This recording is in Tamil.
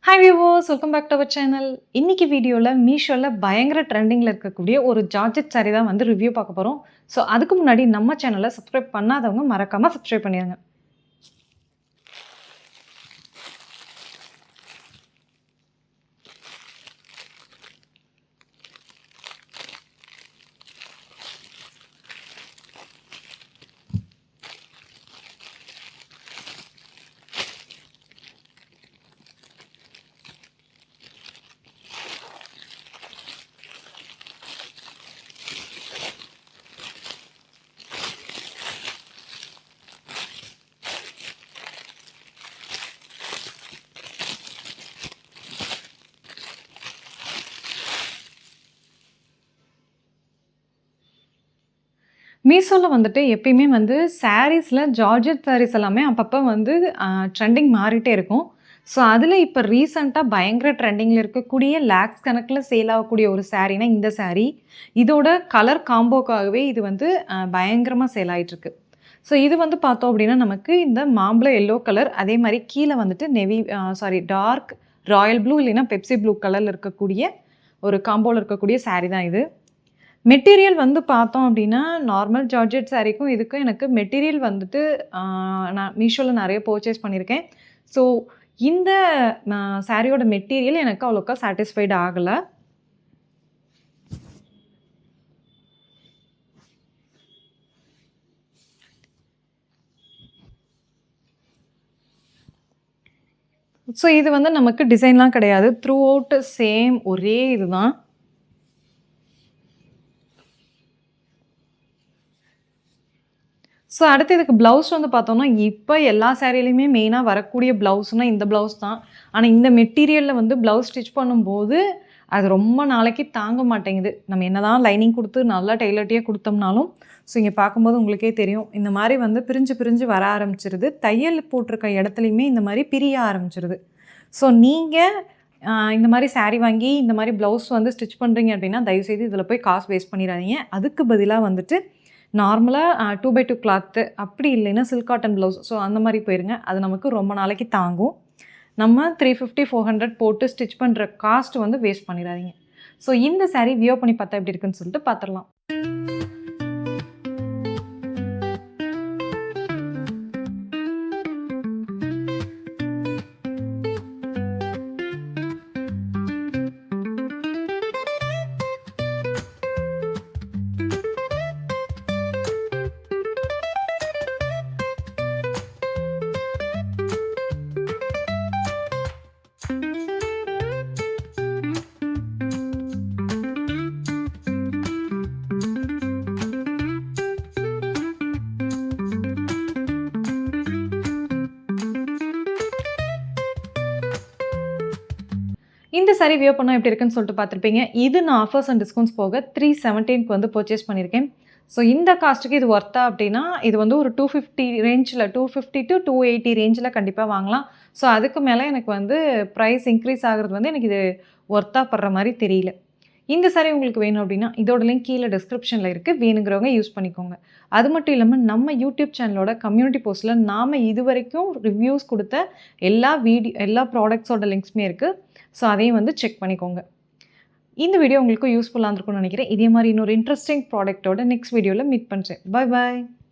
Hi viewers, welcome back to our channel. இன்னைக்கு வீடியோவில் மீஷோவில் பயங்கர ட்ரெண்டிங்கில் இருக்கக்கூடிய ஒரு ஜார்ஜெட் சாரி தான் வந்து ரிவ்யூ பார்க்க போகிறோம். ஸோ அதுக்கு முன்னாடி நம்ம சேனலை சப்ஸ்கிரைப் பண்ணாதவங்க மறக்காமல் சப்ஸ்கிரைப் பண்ணிடுங்க. மீஷோவில் வந்துட்டு எப்பயுமே வந்து சாரீஸில் ஜார்ஜெட் சாரீஸ் எல்லாமே அப்பப்போ வந்து ட்ரெண்டிங் மாறிட்டே இருக்கும். ஸோ அதில் இப்போ ரீசெண்டாக பயங்கர ட்ரெண்டிங்கில் இருக்கக்கூடிய லேக்ஸ் கணக்கில் சேல் ஆகக்கூடிய ஒரு சாரீனா இந்த சாரீ. இதோட கலர் காம்போக்காகவே இது வந்து பயங்கரமாக சேல் ஆகிட்டுருக்கு. ஸோ இது வந்து பார்த்தோம் அப்படின்னா நமக்கு இந்த மாம்பழ எல்லோ கலர், அதே மாதிரி கீழே வந்துட்டு டார்க் ராயல் ப்ளூ இல்லைன்னா பெப்சி ப்ளூ கலரில் இருக்கக்கூடிய ஒரு காம்போவில் இருக்கக்கூடிய சாரீ தான் இது. மெட்டீரியல் வந்து பார்த்தோம் அப்படின்னா நார்மல் ஜார்ஜெட் சாரீக்கும் இதுக்கும் எனக்கு மெட்டீரியல் வந்துட்டு நான் மீஷோவில் நிறைய பர்ச்சேஸ் பண்ணியிருக்கேன். ஸோ இந்த சாரியோட மெட்டீரியல் எனக்கு அவ்வளோக்கா சாட்டிஸ்ஃபைடு ஆகலை. ஸோ இது வந்து நமக்கு டிசைன்லாம் கிடையாது, த்ரூ அவுட் சேம் ஒரே இதுதான். ஸோ அடுத்து இதுக்கு ப்ளவுஸ் வந்து பார்த்தோம்னா, இப்போ எல்லா சாரீலையுமே மெயினாக வரக்கூடிய ப்ளவுஸ்னால் இந்த ப்ளவுஸ் தான். ஆனால் இந்த மெட்டீரியலில் வந்து ப்ளவுஸ் ஸ்டிச் பண்ணும்போது அது ரொம்ப நாளைக்கு தாங்க மாட்டேங்குது. நம்ம என்ன தான் லைனிங் கொடுத்து நல்லா டெய்லர்ட்டியே கொடுத்தோம்னாலும், ஸோ இங்கே பார்க்கும்போது உங்களுக்கே தெரியும், இந்த மாதிரி வந்து பிரிஞ்சு பிரிஞ்சு வர ஆரம்பிச்சிருது. தையல் போட்டிருக்க இடத்துலையுமே இந்த மாதிரி பிரிய ஆரம்பிச்சிருது. ஸோ நீங்கள் இந்த மாதிரி சாரீ வாங்கி இந்த மாதிரி ப்ளவுஸ் வந்து ஸ்டிச் பண்ணுறீங்க அப்படின்னா தயவுசெய்து இதில் போய் காசு வேஸ்ட் பண்ணிடாதீங்க. அதுக்கு பதிலாக வந்துட்டு நார்மலாக 2x2 கிளாத்து, அப்படி இல்லைன்னா சில்க் காட்டன் ப்ளவுஸ், ஸோ அந்த மாதிரி போயிருங்க. அது நமக்கு ரொம்ப நாளைக்கு தாங்கும். நம்ம 350 400 போட்டு ஸ்டிச் பண்ணுற காஸ்ட் வந்து வேஸ்ட் பண்ணிடாதீங்க. ஸோ இந்த சாரீ வியோ பண்ணி பார்த்தா எப்படி இருக்குன்னு சொல்லிட்டு பார்த்துடலாம். இந்த சாரீ வியோ பண்ணால் எப்படி இருக்குன்னு சொல்லிட்டு பார்த்துருப்பீங்க. இது நான் ஆஃபர்ஸ் அண்ட் டிஸ்கவுண்ட்ஸ் போக 317க்கு வந்து பர்ச்சேஸ் பண்ணியிருக்கேன். ஸோ இந்த காஸ்ட்டுக்கு இது ஒர்த்தா அப்படின்னா இது வந்து ஒரு 250 ரேஞ்சில் 250 to 280 ரேஞ்சில் கண்டிப்பாக வாங்கலாம். ஸோ அதுக்கு மேலே எனக்கு வந்து ப்ரைஸ் இன்க்ரீஸ் ஆகிறது வந்து எனக்கு இது ஒர்த்தா படுற மாதிரி தெரியல. இந்த சாரீ உங்களுக்கு வேணும் அப்படின்னா இதோட லிங்க் கீழே டிஸ்கிரிப்ஷனில் இருக்குது, வேணுங்கிறவங்க யூஸ் பண்ணிக்கோங்க. அது மட்டும் இல்லாமல் நம்ம யூடியூப் சேனலோட கம்யூனிட்டி போஸ்ட்டில் நாம் இது வரைக்கும் ரிவ்யூஸ் கொடுத்த எல்லா ப்ராடக்ட்ஸோட லிங்க்ஸுமே இருக்குது. ஸோ அதையும் வந்து செக் பண்ணிக்கோங்க. இந்த வீடியோ உங்களுக்கு யூஸ்ஃபுல்லாக இருந்திருக்கும்னு நினைக்கிறேன். இதே மாதிரி இன்னொரு இன்ட்ரெஸ்டிங் ப்ராடக்ட்டோட நெக்ஸ்ட் வீடியோவில் மீட் பண்ணுறேன். பாய் பாய்.